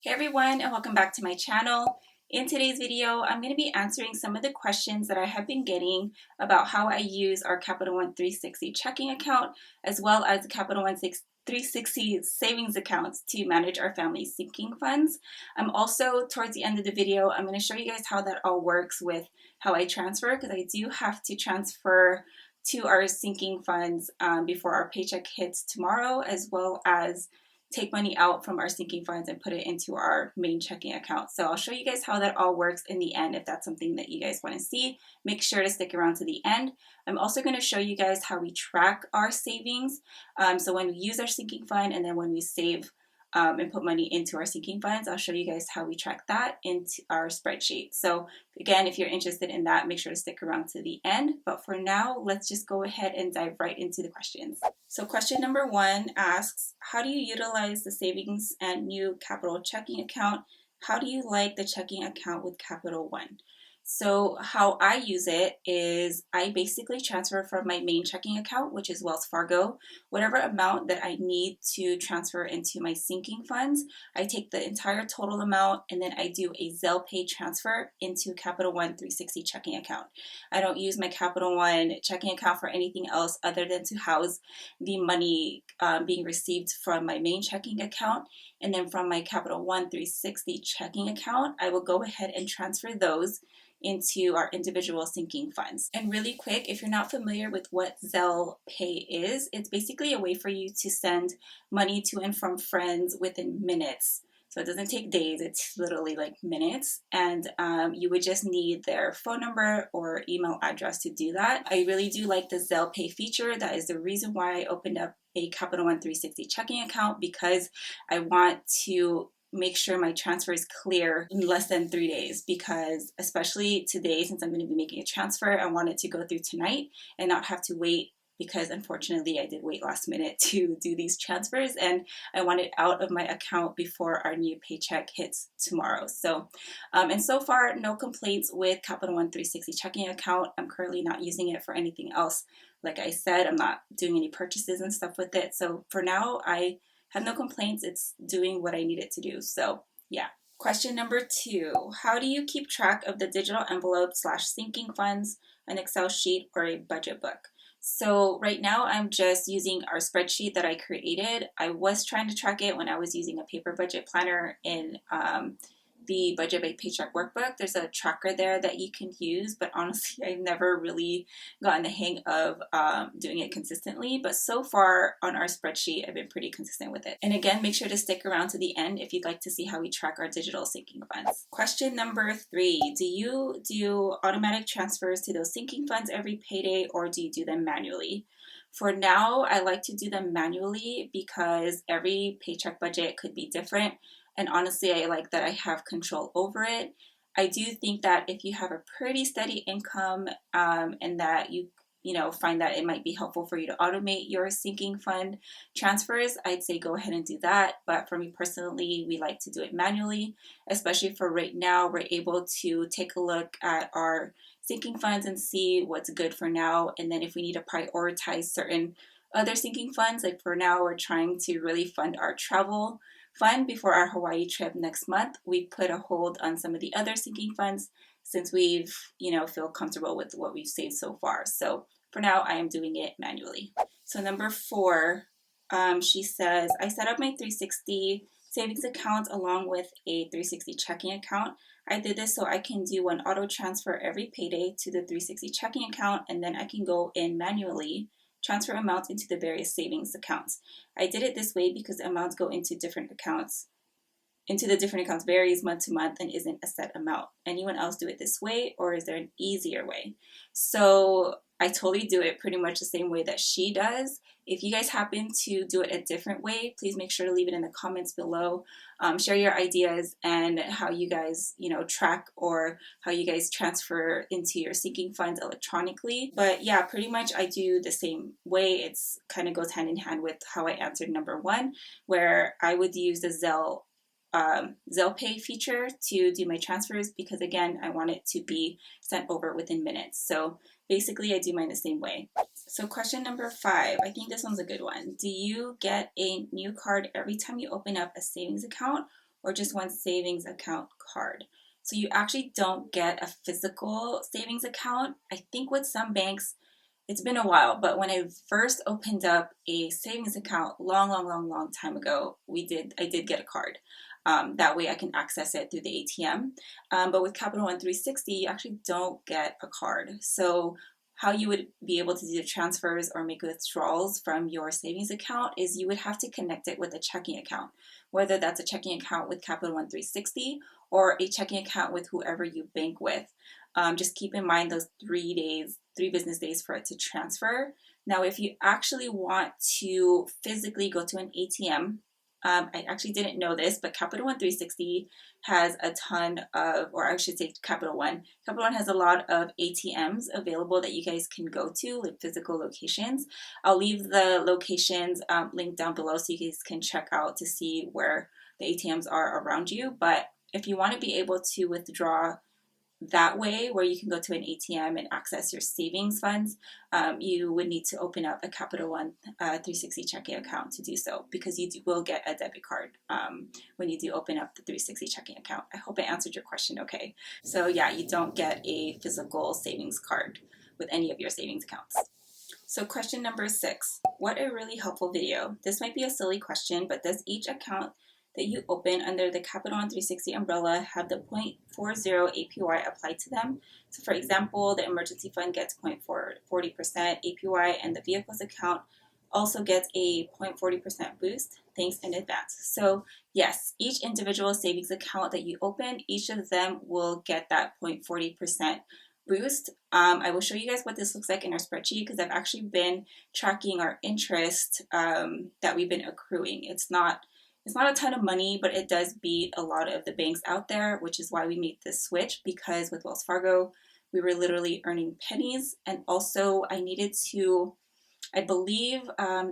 Hey everyone, and welcome back to my channel. In today's video, I'm going to be answering some of the questions that I have been getting about how I use our Capital One 360 checking account as well as the Capital One 360 savings accounts to manage our family's sinking funds. Also, towards the end of the video, I'm going to show you guys how that all works with how I transfer, because I do have to transfer to our sinking funds before our paycheck hits tomorrow, as well as take money out from our sinking funds and put it into our main checking account. So I'll show you guys how that all works in the end. If that's something that you guys want to see, make sure to stick around to the end. I'm also going to show you guys how we track our savings. So when we use our sinking fund and then when we save and put money into our sinking funds, I'll show you guys how we track that into our spreadsheet. So again, if you're interested in that, make sure to stick around to the end. But for now, let's just go ahead and dive right into the questions. So question number one asks, how do you utilize the savings and new capital checking account? How do you like the checking account with Capital One? So how I use it is I basically transfer from my main checking account, which is Wells Fargo, whatever amount that I need to transfer into my sinking funds. I take the entire total amount and then I do a Zelle Pay transfer into Capital One 360 checking account. I don't use my Capital One checking account for anything else other than to house the money being received from my main checking account. And then from my Capital One 360 checking account, I will go ahead and transfer those into our individual sinking funds. And really quick, if you're not familiar with what Zelle Pay is, it's basically a way for you to send money to and from friends within minutes. So it doesn't take days, it's literally like minutes. And you would just need their phone number or email address to do that. I really do like the Zelle Pay feature. That is the reason why I opened up a Capital One 360 checking account, because I want to make sure my transfer is clear in less than 3 days, because especially today, since I'm going to be making a transfer, I want it to go through tonight and not have to wait, because unfortunately I did wait last minute to do these transfers and I want it out of my account before our new paycheck hits tomorrow. So and so far, no complaints with Capital One 360 checking account. I'm currently not using it for anything else. Like I said, I'm not doing any purchases and stuff with it. So for now, I have no complaints. It's doing what I need it to do. So yeah. Question number two, how do you keep track of the digital envelope / sinking funds, an Excel sheet, or a budget book? So right now I'm just using our spreadsheet that I created. I was trying to track it when I was using a paper budget planner in the Budget by Paycheck workbook. There's a tracker there that you can use, but honestly, I've never really gotten the hang of doing it consistently. But so far on our spreadsheet, I've been pretty consistent with it. And again, make sure to stick around to the end if you'd like to see how we track our digital sinking funds. Question number three, do you do automatic transfers to those sinking funds every payday, or do you do them manually? For now, I like to do them manually because every paycheck budget could be different. And honestly, I like that I have control over it. I do think that if you have a pretty steady income and that you find that it might be helpful for you to automate your sinking fund transfers, I'd say go ahead and do that. But for me personally, we like to do it manually, especially for right now. We're able to take a look at our sinking funds and see what's good for now. And then if we need to prioritize certain other sinking funds, like for now, we're trying to really fund our travel fund before our Hawaii trip next month. We put a hold on some of the other sinking funds since we've, feel comfortable with what we've saved so far. So for now, I am doing it manually. So number four, she says, I set up my 360 savings account along with a 360 checking account. I did this so I can do one auto transfer every payday to the 360 checking account, and then I can go in manually transfer amounts into the various savings accounts. I did it this way because amounts go into different accounts. Into the different accounts varies month to month and isn't a set amount. Anyone else do it this way, or is there an easier way? So I totally do it pretty much the same way that she does. If you guys happen to do it a different way, please make sure to leave it in the comments below. Share your ideas and how you guys, track or how you guys transfer into your sinking funds electronically. But yeah, pretty much I do the same way. It's kind of goes hand in hand with how I answered number one, where I would use the Zelle Pay feature to do my transfers, because again, I want it to be sent over within minutes. So basically, I do mine the same way. So question number five, I think this one's a good one. Do you get a new card every time you open up a savings account, or just one savings account card. So you actually don't get a physical savings account. I think with some banks, it's been a while, but when I first opened up a savings account long time ago, I did get a card. That way I can access it through the ATM. But with Capital One 360, you actually don't get a card. So how you would be able to do transfers or make withdrawals from your savings account is you would have to connect it with a checking account, whether that's a checking account with Capital One 360 or a checking account with whoever you bank with. Just keep in mind those 3 business days for it to transfer. Now, if you actually want to physically go to an ATM, I actually didn't know this, but Capital One 360 has a ton of, or I should say Capital One has a lot of ATMs available that you guys can go to, like physical locations. I'll leave the locations linked down below so you guys can check out to see where the ATMs are around you. But if you want to be able to withdraw that way, where you can go to an ATM and access your savings funds, you would need to open up a Capital One 360 checking account to do so, because you will get a debit card when you do open up the 360 checking account. I hope I answered your question okay. So yeah, you don't get a physical savings card with any of your savings accounts. So question number 6, what a really helpful video. This might be a silly question, but does each account that you open under the Capital One 360 umbrella have the 0.40 APY applied to them? So for example, the emergency fund gets 0.40% APY, and the vehicles account also gets a 0.40% boost. Thanks in advance. So yes, each individual savings account that you open, each of them will get that 0.40% boost. I will show you guys what this looks like in our spreadsheet, because I've actually been tracking our interest that we've been accruing. It's not a ton of money, but it does beat a lot of the banks out there, which is why we made this switch, because with Wells Fargo, we were literally earning pennies. And also I needed to, I believe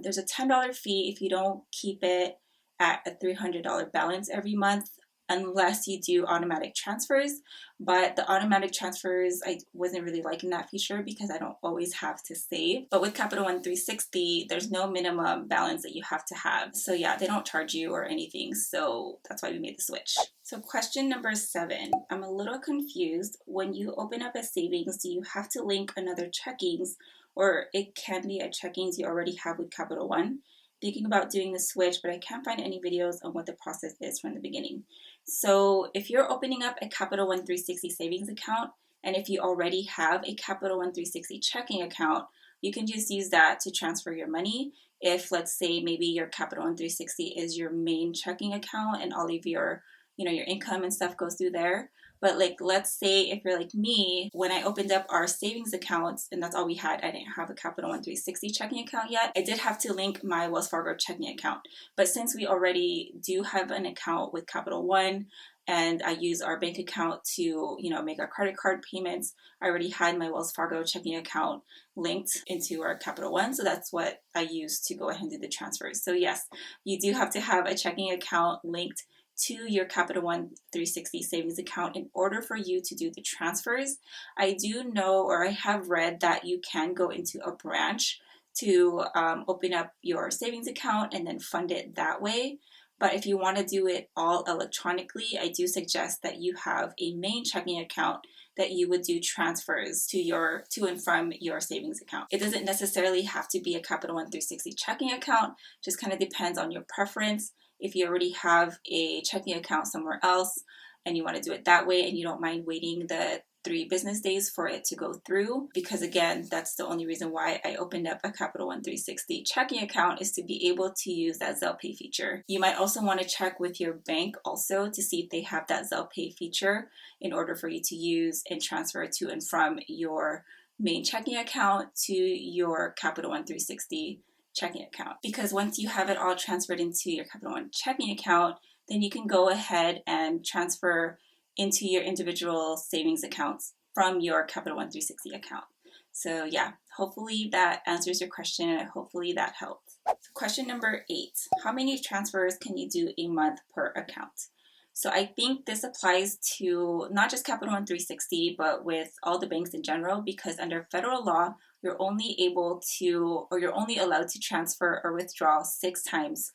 there's a $10 fee if you don't keep it at a $300 balance every month, unless you do automatic transfers. But the automatic transfers, I wasn't really liking that feature because I don't always have to save. But with Capital One 360, there's no minimum balance that you have to have. So yeah, they don't charge you or anything. So that's why we made the switch. So question number 7, I'm a little confused. When you open up a savings, do you have to link another checkings, or it can be a checkings you already have with Capital One? Thinking about doing the switch, but I can't find any videos on what the process is from the beginning. So if you're opening up a Capital One 360 savings account, and if you already have a Capital One 360 checking account, you can just use that to transfer your money. If, let's say, maybe your Capital One 360 is your main checking account and all of your, your income and stuff goes through there. But like, let's say if you're like me, when I opened up our savings accounts, and that's all we had, I didn't have a Capital One 360 checking account yet. I did have to link my Wells Fargo checking account. But since we already do have an account with Capital One, and I use our bank account to, make our credit card payments, I already had my Wells Fargo checking account linked into our Capital One. So that's what I use to go ahead and do the transfers. So yes, you do have to have a checking account linked to your Capital One 360 savings account in order for you to do the transfers. I do know, or I have read, that you can go into a branch to open up your savings account and then fund it that way. But if you want to do it all electronically, I do suggest that you have a main checking account that you would do transfers to and from your savings account. It doesn't necessarily have to be a Capital One 360 checking account, just kind of depends on your preference. If you already have a checking account somewhere else and you want to do it that way, and you don't mind waiting the 3 business days for it to go through, because again, that's the only reason why I opened up a Capital One 360 checking account, is to be able to use that Zelle Pay feature. You might also want to check with your bank also to see if they have that Zelle Pay feature in order for you to use and transfer to and from your main checking account to your Capital One 360 checking account. Because once you have it all transferred into your Capital One checking account, then you can go ahead and transfer into your individual savings accounts from your Capital One 360 account. So yeah, hopefully that answers your question, and hopefully that helped. So question number 8, how many transfers can you do a month per account? So I think this applies to not just Capital One 360, but with all the banks in general, because under federal law, you're only allowed to transfer or withdraw 6 times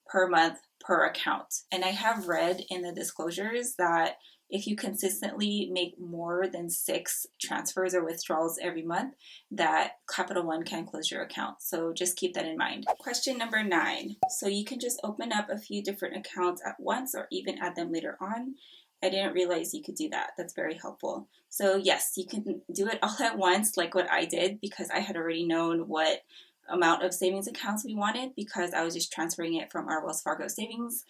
per month per account. And I have read in the disclosures that if you consistently make more than 6 transfers or withdrawals every month, that Capital One can close your account. So just keep that in mind. Question number 9. So you can just open up a few different accounts at once or even add them later on. I didn't realize you could do that. That's very helpful. So yes, you can do it all at once like what I did, because I had already known what amount of savings accounts we wanted, because I was just transferring it from our Wells Fargo savings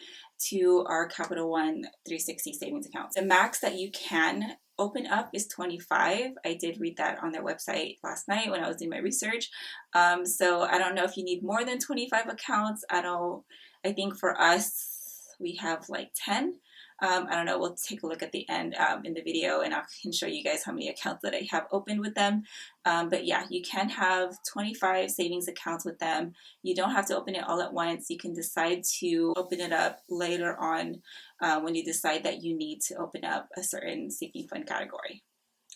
to our Capital One 360 savings account. The max that you can open up is 25. I did read that on their website last night when I was doing my research. So I don't know if you need more than 25 accounts. I think for us, we have like 10. I don't know, we'll take a look at the end in the video, and I can show you guys how many accounts that I have opened with them. But yeah, you can have 25 savings accounts with them. You don't have to open it all at once. You can decide to open it up later on when you decide that you need to open up a certain sinking fund category,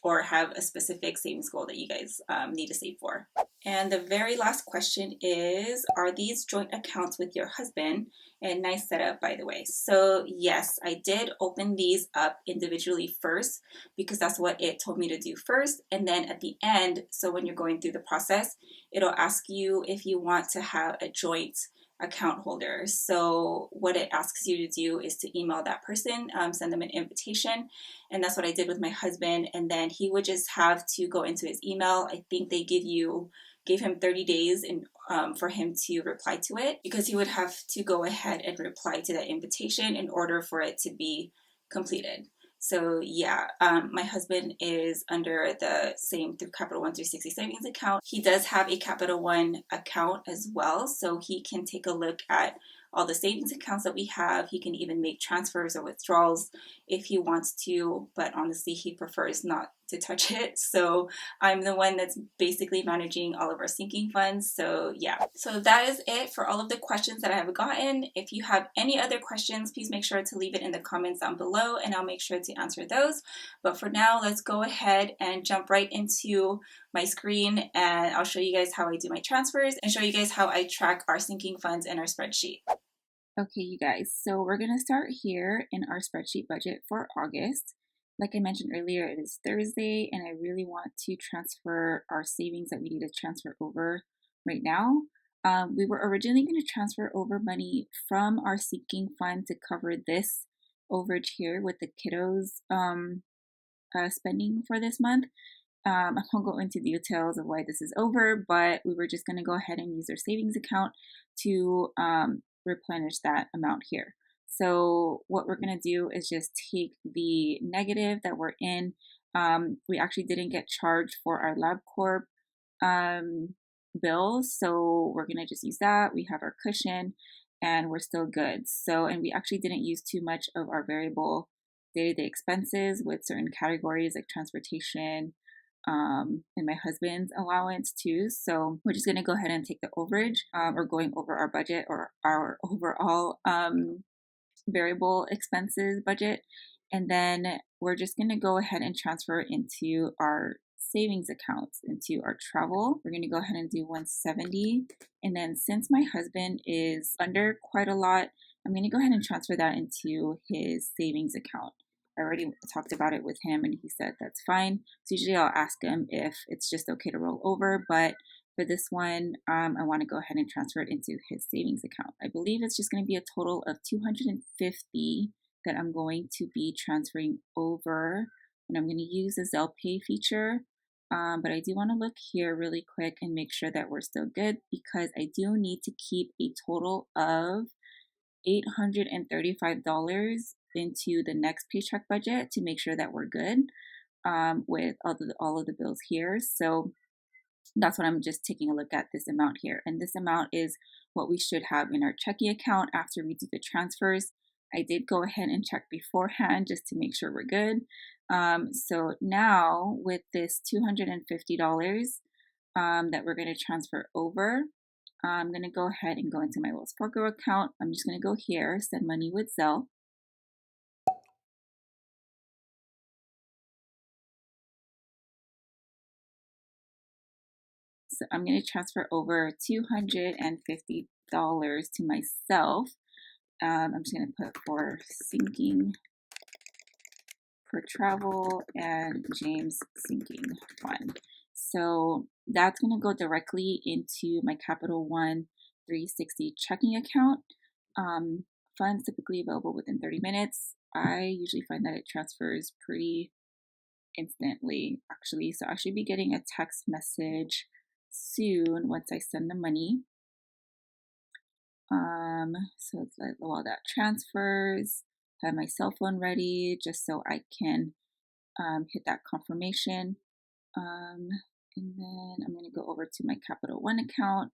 or have a specific savings goal that you guys need to save for. And the very last question is, are these joint accounts with your husband? And nice setup, by the way. So yes, I did open these up individually first, because that's what it told me to do first. And then at the end, so when you're going through the process, it'll ask you if you want to have a joint account holder. So what it asks you to do is to email that person, send them an invitation. And that's what I did with my husband. And then he would just have to go into his email. I think they gave him 30 days for him to reply to it, because he would have to go ahead and reply to that invitation in order for it to be completed. So yeah, my husband is under the same through Capital One 360 savings account. He does have a Capital One account as well, so he can take a look at all the savings accounts that we have. He can even make transfers or withdrawals if he wants to, but honestly, he prefers not to touch it. So I'm the one that's basically managing all of our sinking funds. So yeah, so that is it for all of the questions that I have gotten. If you have any other questions, please make sure to leave it in the comments down below, and I'll make sure to answer those. But for now, let's go ahead and jump right into my screen, and I'll show you guys how I do my transfers and show you guys how I track our sinking funds in our spreadsheet. Okay, you guys, so we're going to start here in our spreadsheet budget for August. Like I mentioned earlier, it is Thursday, and I really want to transfer our savings that we need to transfer over right now. We were originally going to transfer over money from our sinking fund to cover this overage here with the kiddos spending for this month. I won't go into details of why this is over, but we were just going to go ahead and use our savings account to replenish that amount here. So what we're going to do is just take the negative that we're in. We actually didn't get charged for our LabCorp bills, so we're going to just use that. We have our cushion and we're still good. So, and we actually didn't use too much of our variable day-to-day expenses with certain categories like transportation, and my husband's allowance too. So we're just going to go ahead and take the overage, or going over our budget or our overall variable expenses budget. And then we're just going to go ahead and transfer into our savings accounts, into our travel. We're going to go ahead and do 170. And then since my husband is under quite a lot, I'm going to go ahead and transfer that into his savings account. I already talked about it with him and he said that's fine. So usually I'll ask him if it's just okay to roll over, but for this one, I want to go ahead and transfer it into his savings account. I believe it's just going to be a total of $250 that I'm going to be transferring over, and I'm going to use the Zelle Pay feature. But I do want to look here really quick and make sure that we're still good, because I do need to keep a total of $835 into the next paycheck budget to make sure that we're good with all of the bills here. So that's what I'm just taking a look at, this amount here. And this amount is what we should have in our checking account after we do the transfers. I did go ahead and check beforehand just to make sure we're good. So now with this $250 that we're going to transfer over, I'm going to go ahead and go into my Wells Fargo account. I'm just going to go here, send money with Zelle. So I'm going to transfer over $250 to myself. I'm just going to put for sinking for travel and James sinking fund. So that's going to go directly into my Capital One 360 checking account. Funds typically available within 30 minutes. I usually find that it transfers pretty instantly, actually. So I should be getting a text message soon once I send the money. So it's like while that transfers, have my cell phone ready just so I can hit that confirmation. And then I'm going to go over to my Capital One account.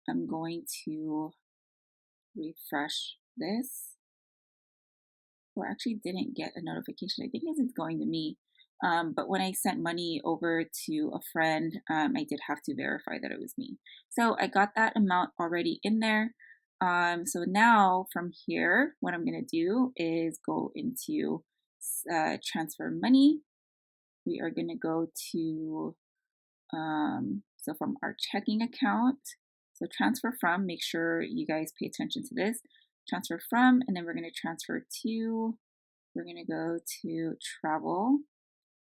I'm going to refresh this. Or actually didn't get a notification. I think it's going to me. But when I sent money over to a friend, I did have to verify that it was me. So I got that amount already in there. So now from here, what I'm going to do is go into transfer money. We are going to go to, so from our checking account, so transfer from, make sure you guys pay attention to this, transfer from, and then we're going to transfer to, we're going to go to travel,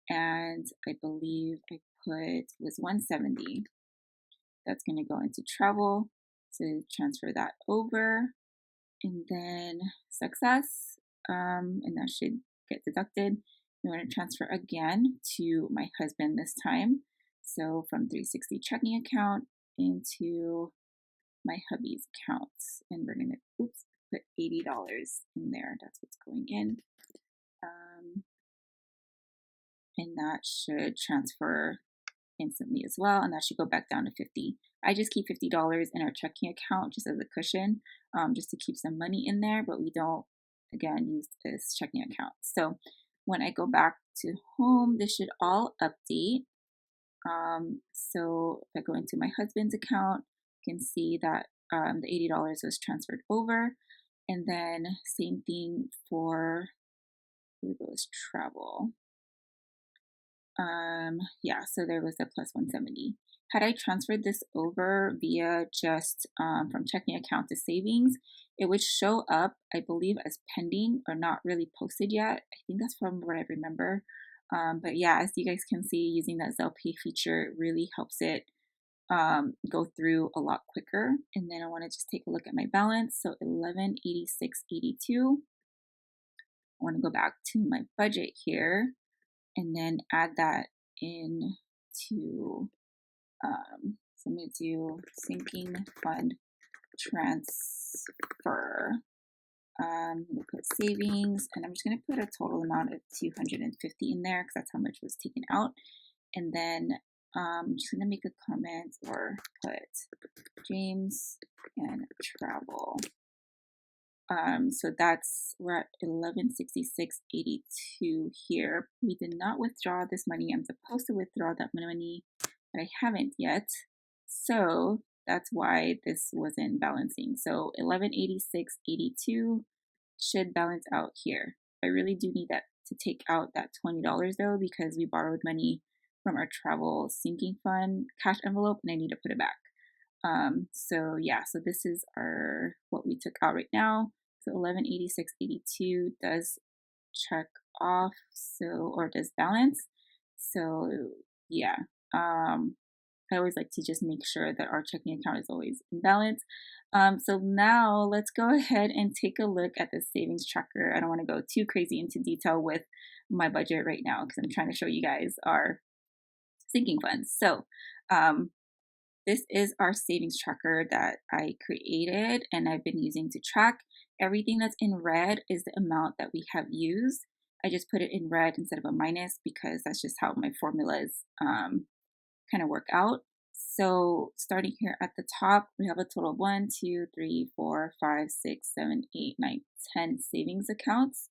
and I believe I put was 170. That's going to go into travel, so transfer that over, and then success, and that should get deducted. I'm going to transfer again to my husband this time. So from 360 checking account into my hubby's accounts, and we're going to put $80 in there. That's what's going in. And that should transfer instantly as well, and that should go back down to 50. I just keep $50 in our checking account just as a cushion, just to keep some money in there, but we don't, again, use this checking account. So when I go back to home, this should all update. So if I go into my husband's account, you can see that the $80 was transferred over, and then same thing for, I believe it was travel. Yeah, so there was a plus 170. Had I transferred this over via just from checking account to savings, it would show up, I believe, as pending or not really posted yet. I think that's from what I remember. But yeah, as you guys can see, using that Zelle Pay feature really helps it go through a lot quicker. And then I want to just take a look at my balance. So 1186.82. I want to go back to my budget here and then add that in to, so I'm going to do sinking fund transfer. I'm going to put savings, and I'm just going to put a total amount of 250 in there because that's how much was taken out. And then I'm just going to make a comment or put James and travel. So that's, we're at 1166.82 here. We did not withdraw this money. I'm supposed to withdraw that money, but I haven't yet. So that's why this wasn't balancing. So 1186.82 should balance out here. I really do need that to take out that $20 though, because we borrowed money from our travel sinking fund cash envelope and I need to put it back. So yeah, so this is our, what we took out right now. So 1186.82 does check off, so, or does balance. So yeah, I always like to just make sure that our checking account is always in balance. So now let's go ahead and take a look at the savings tracker. I don't want to go too crazy into detail with my budget right now because I'm trying to show you guys our sinking funds. So this is our savings tracker that I created and I've been using to track. Everything that's in red is the amount that we have used. I just put it in red instead of a minus because that's just how my formulas kind of work out. So starting here at the top, we have a total of 1, 2, 3, 4, 5, 6, 7, 8, 9, 10 savings accounts.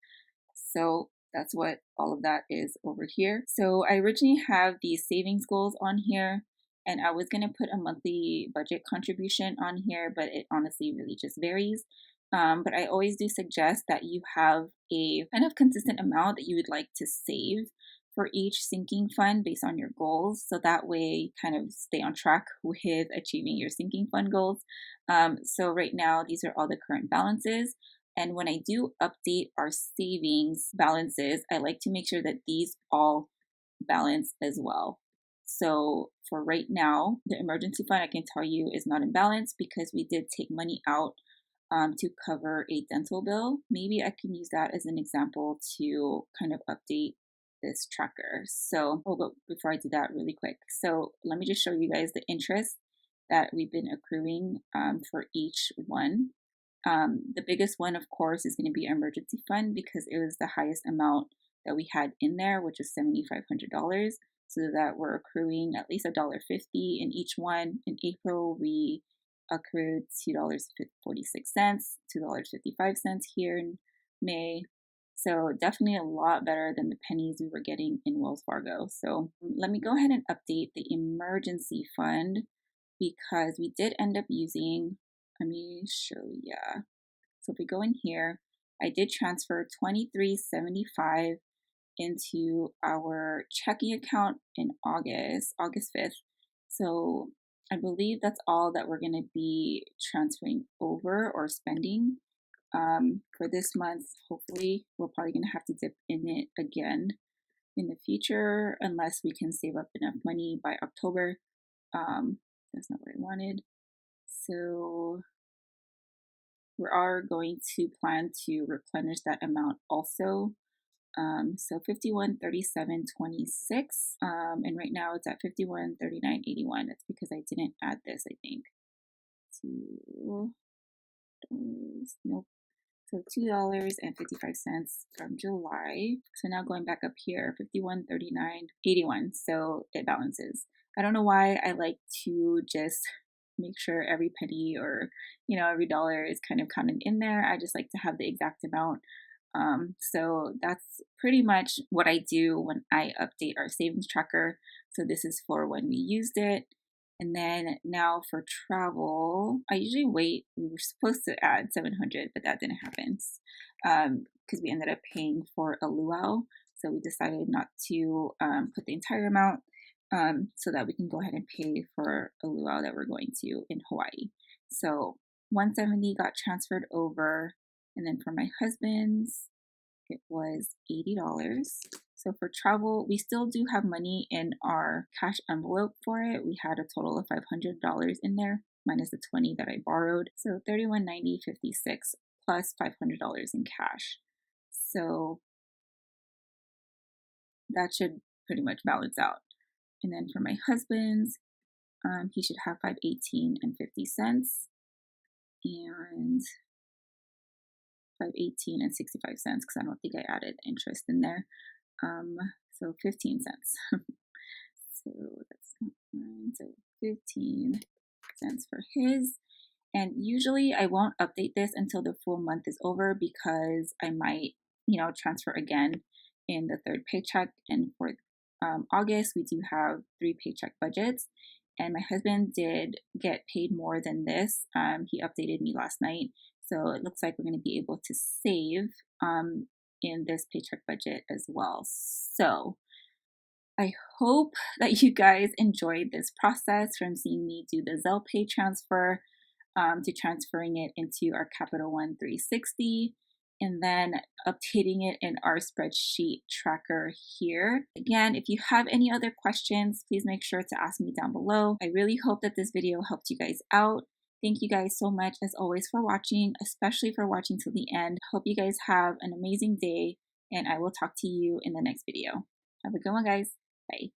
So that's what all of that is over here. So I originally have these savings goals on here, and I was going to put a monthly budget contribution on here, but it honestly really just varies. But I always do suggest that you have a kind of consistent amount that you would like to save for each sinking fund based on your goals. So that way kind of stay on track with achieving your sinking fund goals. So right now, these are all the current balances. And when I do update our savings balances, I like to make sure that these all balance as well. So for right now, the emergency fund, I can tell you, is not in balance because we did take money out to cover a dental bill. Maybe I can use that as an example to kind of update this tracker. So, but before I do that really quick, so let me just show you guys the interest that we've been accruing for each one. The biggest one, of course, is going to be emergency fund because it was the highest amount that we had in there, which is $7,500. So that we're accruing at least $1.50 in each one. In April, we accrued $2.46, $2.55 here in May. So definitely a lot better than the pennies we were getting in Wells Fargo. So let me go ahead and update the emergency fund because we did end up using, let me show you. So if we go in here, I did transfer $23.75 into our checking account in August 5th. So I believe that's all that we're going to be transferring over or spending for this month. Hopefully, we're probably going to have to dip in it again in the future unless we can save up enough money by October. That's not what I wanted. So we are going to plan to replenish that amount also. So 51.37.26, and right now it's at 51.39.81. That's because I didn't add this, I think. Nope. So $2.55 from July. So now going back up here, 51.39.81. So it balances. I don't know why I like to just make sure every penny or every dollar is kind of counted in there. I just like to have the exact amount. So that's pretty much what I do when I update our savings tracker. So this is for when we used it. And then now for travel, I usually wait. We were supposed to add 700, but that didn't happen because we ended up paying for a luau. So we decided not to put the entire amount so that we can go ahead and pay for a luau that we're going to in Hawaii. So 170 got transferred over. And then for my husband's, it was $80. So for travel, we still do have money in our cash envelope for it. We had a total of $500 in there, minus the $20 that I borrowed. So $31.90.56 plus $500 in cash. So that should pretty much balance out. And then for my husband's, he should have $518.50 and $518.65 because I don't think I added interest in there. So 15 cents. So that's not fine. So 15 cents for his. And usually I won't update this until the full month is over because I might, transfer again in the third paycheck. And for August, we do have 3 paycheck budgets. And my husband did get paid more than this. He updated me last night. So it looks like we're going to be able to save in this paycheck budget as well. So I hope that you guys enjoyed this process from seeing me do the Zelle Pay transfer to transferring it into our Capital One 360 and then updating it in our spreadsheet tracker here. Again, if you have any other questions, please make sure to ask me down below. I really hope that this video helped you guys out. Thank you guys so much as always for watching, especially for watching till the end. Hope you guys have an amazing day and I will talk to you in the next video. Have a good one, guys. Bye.